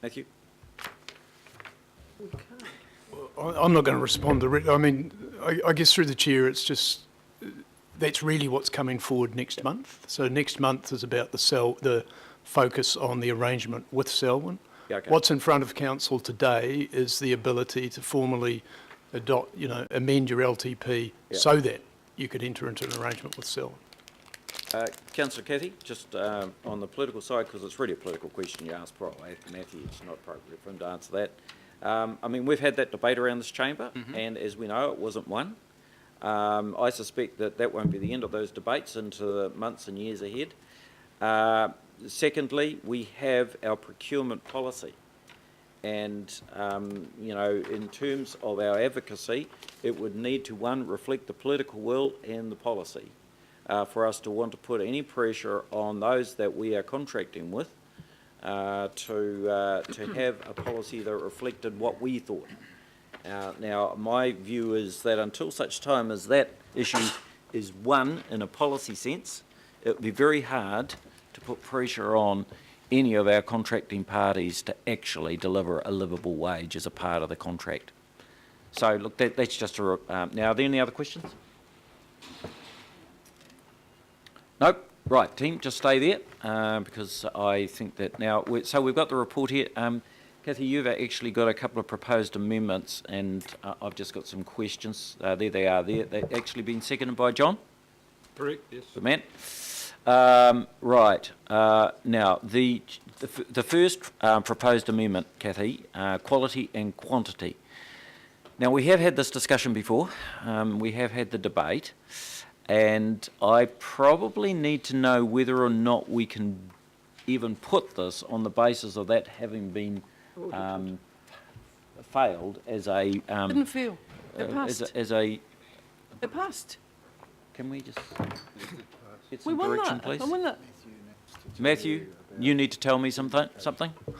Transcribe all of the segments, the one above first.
Matthew? I'm not going to respond to I mean, I guess through the chair, it's just that's really what's coming forward next month. So next month is about the focus on the arrangement with Selwyn. Yeah, okay. What's in front of council today is the ability to formally adopt, amend your LTP so that you could enter into an arrangement with Selwyn. Councillor Cathy, just on the political side, because it's really a political question you asked probably, Matthew, it's not appropriate for him to answer that. I mean, we've had that debate around this chamber, and as we know, it wasn't won. I suspect that won't be the end of those debates into the months and years ahead. Secondly, we have our procurement policy. And, in terms of our advocacy, it would need to, one, reflect the political will and the policy for us to want to put any pressure on those that we are contracting with to have a policy that reflected what we thought. Now, my view is that until such time as that issue is won in a policy sense, it would be very hard to put pressure on any of our contracting parties to actually deliver a livable wage as a part of the contract. So, look, that's just a... now, are there any other questions? Nope. Right, team, just stay there because I think that now... So we've got the report here. Cathy, you've actually got a couple of proposed amendments and I've just got some questions. There they are there. They've actually been seconded by John? Correct, yes. Good man. Right. Now, the first proposed amendment, Cathy, quality and quantity. Now, we have had this discussion before. We have had the debate. And I probably need to know whether or not we can even put this on the basis of that having been failed as a... Didn't fail. It passed. It passed. Can we just get We some won direction, that. please? I won that. Matthew, you need to tell me something?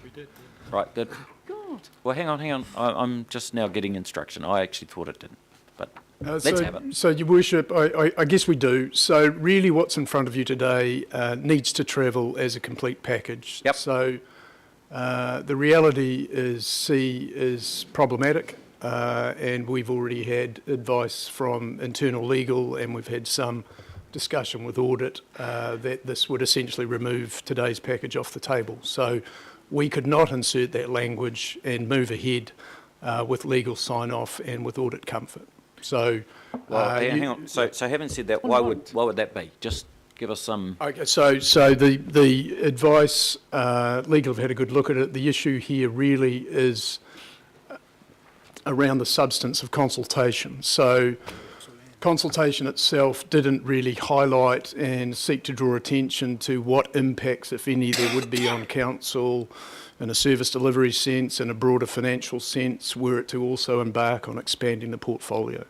We did. Right, good. God. Well, hang on. I'm just now getting instruction. I actually thought it didn't, but let's have it. So, Your Worship, I guess we do. So really what's in front of you today needs to travel as a complete package. Yep. So the reality is C is problematic and we've already had advice from internal legal and we've had some discussion with audit that this would essentially remove today's package off the table. So we could not insert that language and move ahead with legal sign-off and with audit comfort. So, well, hang on. So having said that, why would that be? Just give us some. Okay. So the advice, legal have had a good look at it. The issue here really is around the substance of consultation. So, consultation itself didn't really highlight and seek to draw attention to what impacts, if any, there would be on council in a service delivery sense and a broader financial sense, were it to also embark on expanding the portfolio.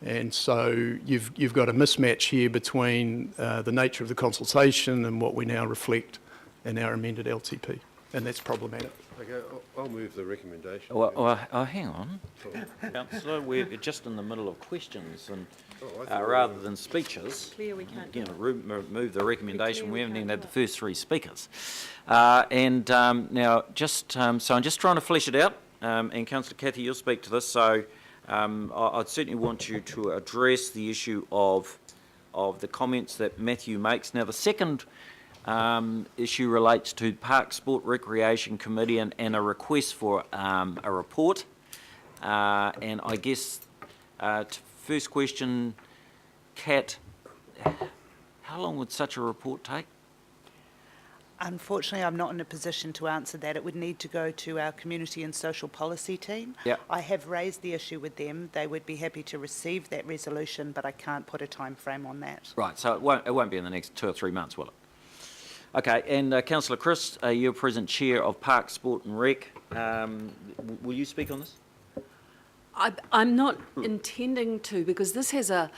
And so you've got a mismatch here between the nature of the consultation and what we now reflect in our amended LTP, and that's problematic. Okay, I'll move the recommendation. Well, hang on. Councillor, we're just in the middle of questions and rather than speeches, Clear we can't move the recommendation. We haven't even had the first three speakers. Now, just so I'm just trying to flesh it out, and Councillor Cathy, you'll speak to this, so I'd certainly want you to address the issue of the comments that Matthew makes. Now, the second issue relates to Park Sport Recreation Committee and a request for a report. And I guess first question, Kat, how long would such a report take? Unfortunately, I'm not in a position to answer that. It would need to go to our Community and Social Policy team. Yep. I have raised the issue with them. They would be happy to receive that resolution, but I can't put a time frame on that. Right, so it won't be in the next 2 or 3 months, will it? Okay, and Councillor Chris, you're present chair of Park, Sport and Rec. Will you speak on this? I'm not intending to, because this has a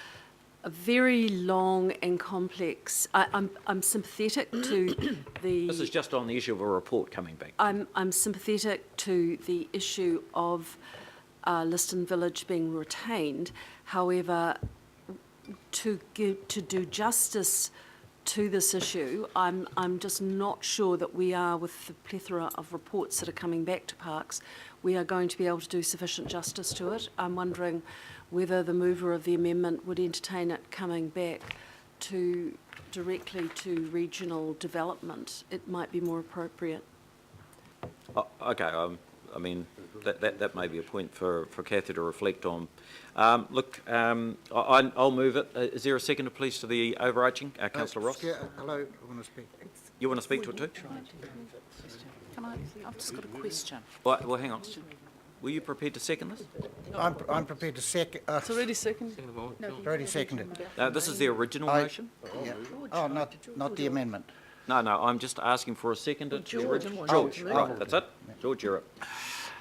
very long and complex. I'm sympathetic to the. This is just on the issue of a report coming back. I'm sympathetic to the issue of Liston Village being retained. However, to do justice to this issue. I'm just not sure that we are, with the plethora of reports that are coming back to parks, we are going to be able to do sufficient justice to it. I'm wondering whether the mover of the amendment would entertain it coming back directly to regional development. It might be more appropriate. Okay, I mean, that may be a point for Cathy to reflect on. Look, I'll move it. Is there a seconder, please, to the overarching? Councillor Ross? Hello, I want to speak. You want to speak to it too? I've just got a question. Well, hang on. Were you prepared to second this? I'm prepared to second. It's already seconded. Already seconded. This is the original motion? Yeah. Oh, not the amendment. No, I'm just asking for a seconder to the original. George, right, that's it. George, you're up.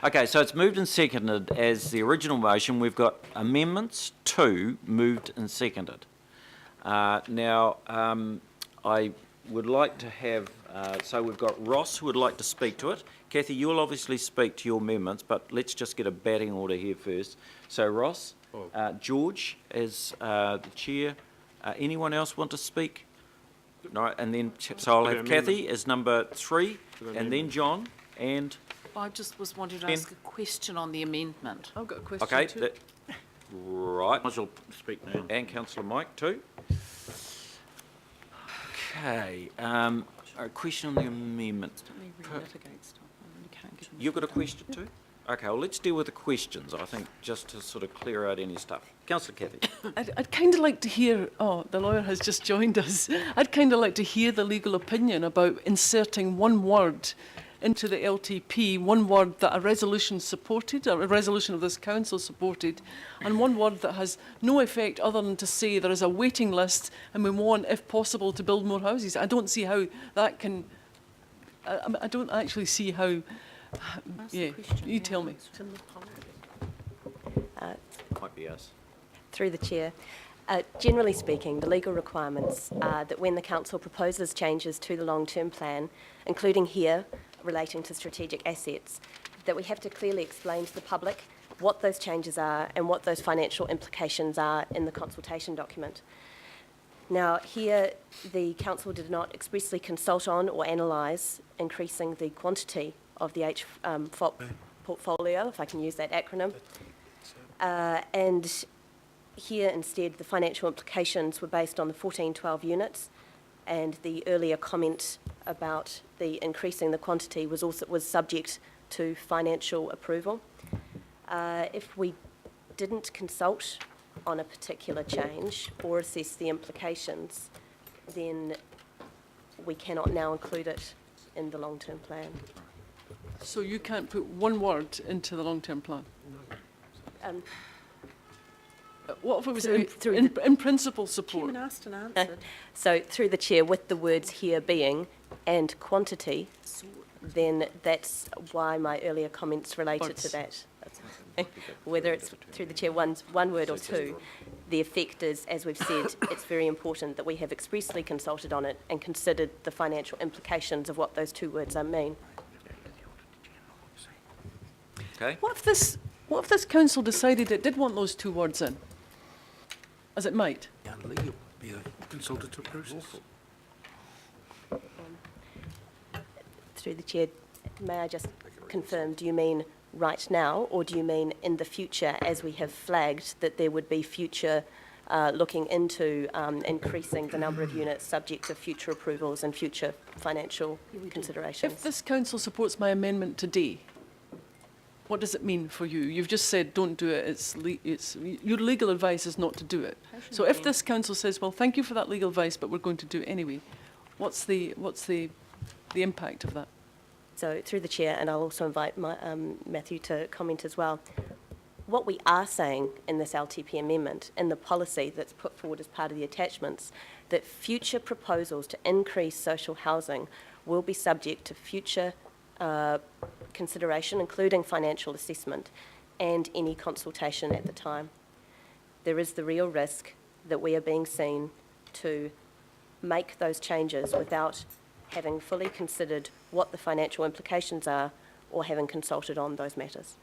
Okay, so it's moved and seconded as the original motion. We've got amendments 2 moved and seconded. Now, I would like to have, so we've got Ross who would like to speak to it. Cathy, you'll obviously speak to your amendments, but let's just get a batting order here first. So Ross, George as the chair. Anyone else want to speak? No, and then, so I'll have Cathy as number 3, and then John, and... I just was wanting to Ben? ask a question on the amendment. I've got a question Okay, too. right. I shall speak now. And councillor Mike too. Okay, a question on the amendment. You've got a question too? Okay, well, let's deal with the questions, I think, just to sort of clear out any stuff. Councillor Cathy. I'd kind of like to hear, the lawyer has just joined us. I'd kind of like to hear the legal opinion about inserting one word into the LTP, one word that a resolution supported, or a resolution of this council supported, and one word that has no effect other than to say there is a waiting list and we want, if possible, to build more houses. I don't see how that can, I don't actually see how, yeah, you tell me. Might be us. Through the chair. Generally speaking, the legal requirements are that when the council proposes changes to the long-term plan, including here relating to strategic assets, that we have to clearly explain to the public what those changes are and what those financial implications are in the consultation document. Now, here the council did not expressly consult on or analyse increasing the quantity of the HFOP portfolio, if I can use that acronym, and here instead the financial implications were based on the 1412 units, and the earlier comment about the increasing the quantity was subject to financial approval. If we didn't consult on a particular change or assess the implications, then we cannot now include it in the long-term plan. So you can't put one word into the long-term plan? What if it was in principle support? Chairman asked and answered. So through the chair, with the words here being and quantity, then that's why my earlier comments related to that. Whether it's through the chair one word or two, the effect is, as we've said, it's very important that we have expressly consulted on it and considered the financial implications of what those two words mean. Okay. What if this council decided it did want those two words in? As it might. Legal, be a consultative process. Through the chair, may I just confirm, do you mean right now, or do you mean in the future, as we have flagged that there would be future looking into increasing the number of units subject to future approvals and future financial considerations? If this council supports my amendment today, what does it mean for you? You've just said don't do it, your legal advice is not to do it. So if this council says, well, thank you for that legal advice, but we're going to do it anyway, what's the impact of that? So through the chair, and I'll also invite Matthew to comment as well, what we are saying in this LTP amendment, in the policy that's put forward as part of the attachments, that future proposals to increase social housing will be subject to future consideration, including financial assessment and any consultation at the time. There is the real risk that we are being seen to make those changes without having fully considered what the financial implications are or having consulted on those matters.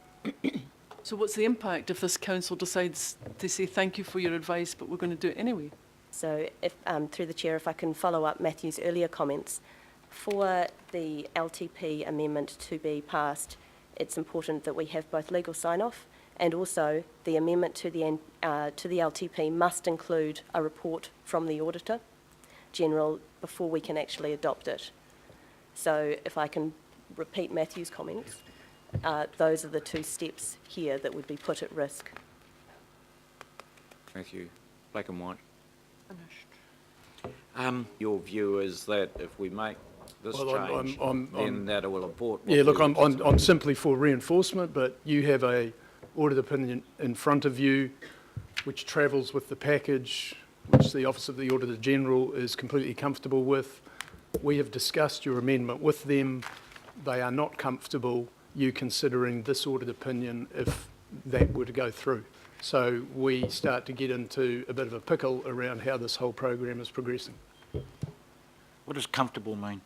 So what's the impact if this council decides to say thank you for your advice, but we're going to do it anyway? So if, through the Chair, if I can follow up Matthew's earlier comments, for the LTP amendment to be passed, it's important that we have both legal sign-off and also the amendment to the LTP must include a report from the Auditor General before we can actually adopt it. So if I can repeat Matthew's comments, those are the two steps here that would be put at risk. Matthew, black and white. Your view is that if we make this Well, change, I'm- then that will abort. what Yeah, look, the I'm auditors I'm simply for reinforcement, but you have a audit opinion in front of you which travels with the package, which the Office of the Auditor General is completely comfortable with. We have discussed your amendment with them. They are not comfortable you considering this audit opinion if that were to go through. So we start to get into a bit of a pickle around how this whole program is progressing. What does comfortable mean?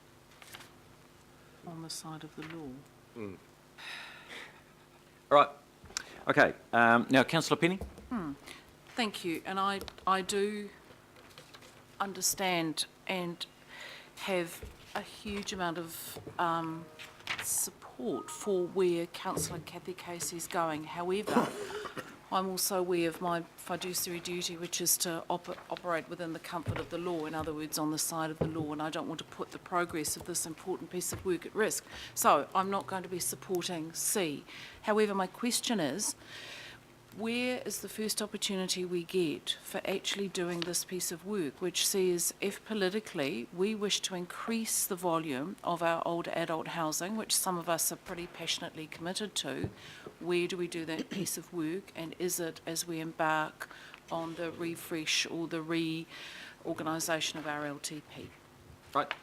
On the side of the law. All right. Okay. Now, Councillor Penny. Thank you, and I do understand and have a huge amount of support for where Councillor Kathy Casey is going. However, I'm also aware of my fiduciary duty, which is to operate within the comfort of the law, in other words, on the side of the law, and I don't want to put the progress of this important piece of work at risk. So I'm not going to be supporting C. However, my question is, where is the first opportunity we get for actually doing this piece of work, which says if politically we wish to increase the volume of our older adult housing, which some of us are pretty passionately committed to, where do we do that piece of work, and is it as we embark on the refresh or the reorganisation of our LTP? Right.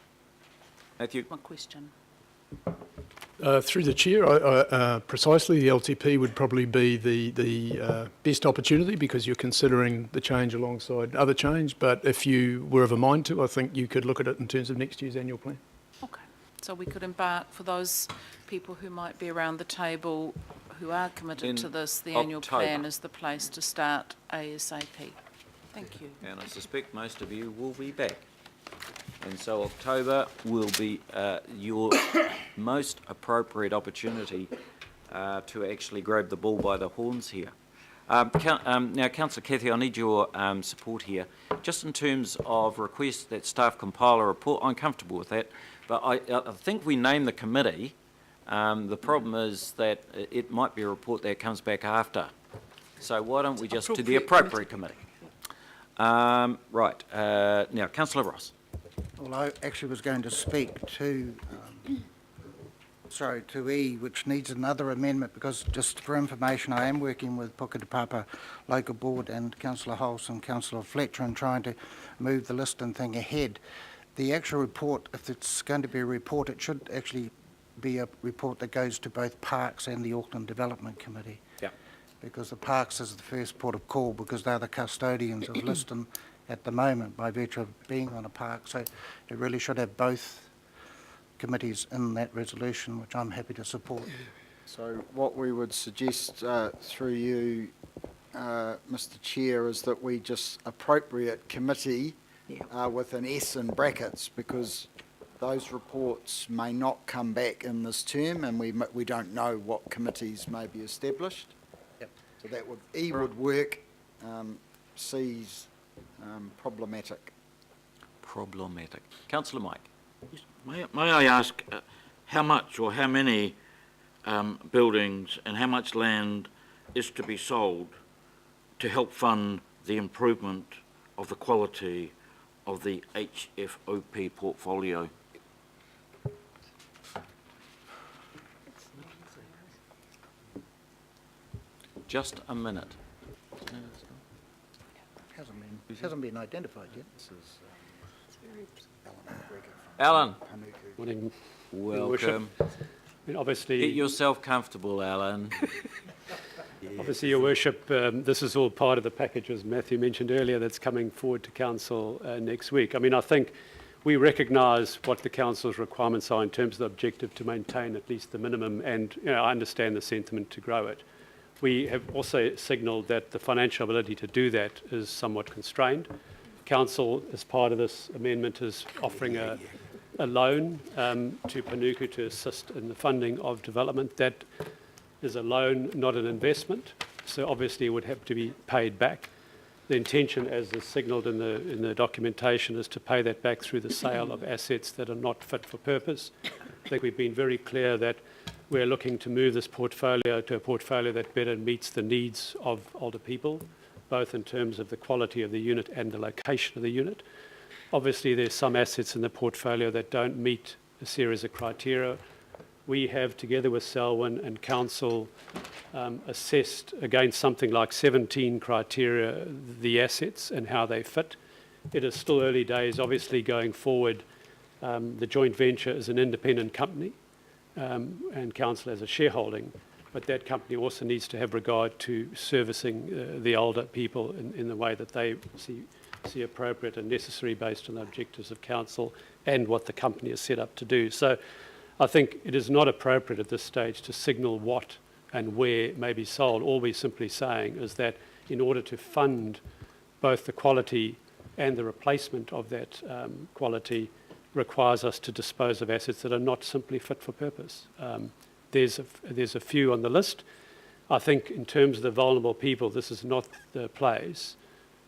Matthew. My question. Through the Chair, precisely the LTP would probably be the best opportunity because you're considering the change alongside other change, but if you were of a mind to, I think you could look at it in terms of next year's annual plan. Okay, so we could embark, for those people who might be around the table who are committed to this, the annual plan is the place to start ASAP. Thank you. And I suspect most of you will be back. And so October will be your most appropriate opportunity to actually grab the bull by the horns here. Now, Councillor Kathy, I need your support here. Just in terms of request that staff compile a report, I'm comfortable with that, but I think we name the committee. The problem is that it might be a report that comes back after. So why don't we just do the appropriate committee? Right. Now, Councillor Ross. Well, I actually was going to speak to, to E, which needs another amendment, because just for information, I am working with Puketapapa Local Board and Councillor Hulse and Councillor Fletcher and trying to move the Liston thing ahead. The actual report, if it's going to be a report, it should actually be a report that goes to both Parks and the Auckland Development Committee. Yeah. Because the Parks is the first port of call, because they're the custodians of Liston at the moment by virtue of being on a park. So it really should have both committees in that resolution, which I'm happy to support. So what we would suggest through you, Mr Chair, is that we just appropriate committee with an S in brackets, because those reports may not come back in this term, and we don't know what committees may be established. Yep. So that would, E would work, C's problematic. Problematic. Councillor Mike. May I ask how much or how many buildings and how much land is to be sold to help fund the improvement of the quality of the HFOP portfolio? Just a minute. Hasn't been identified yet. Alan. Morning. Welcome. I mean, obviously, Get yourself comfortable, Alan. obviously, Your Worship, this is all part of the package, as Matthew mentioned earlier, that's coming forward to Council next week. I mean, I think we recognise what the Council's requirements are in terms of the objective to maintain at least the minimum, and I understand the sentiment to grow it. We have also signalled that the financial ability to do that is somewhat constrained. Council, as part of this amendment, is offering a loan to Panuku to assist in the funding of development. That is a loan, not an investment, so obviously it would have to be paid back. The intention, as is signalled in the documentation, is to pay that back through the sale of assets that are not fit for purpose. I think we've been very clear that we're looking to move this portfolio to a portfolio that better meets the needs of older people, both in terms of the quality of the unit and the location of the unit. Obviously, there's some assets in the portfolio that don't meet a series of criteria. We have, together with Selwyn and Council, assessed against something like 17 criteria the assets and how they fit. It is still early days. Obviously, going forward, the joint venture is an independent company, and Council has a shareholding, but that company also needs to have regard to servicing the older people in the way that they see appropriate and necessary based on the objectives of Council and what the company is set up to do. So I think it is not appropriate at this stage to signal what and where may be sold. All we're simply saying is that in order to fund both the quality and the replacement of that quality requires us to dispose of assets that are not simply fit for purpose. There's a few on the list. I think in terms of the vulnerable people, this is not the place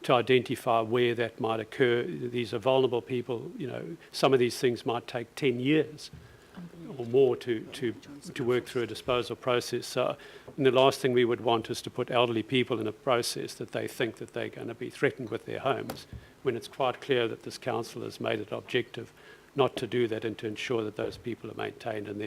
to identify where that might occur. These are vulnerable people. You know, some of these things might take 10 years or more to work through a disposal process. So, and the last thing we would want is to put elderly people in a process that they think that they're going to be threatened with their homes, when it's quite clear that this council has made it objective not to do that and to ensure that those people are maintained in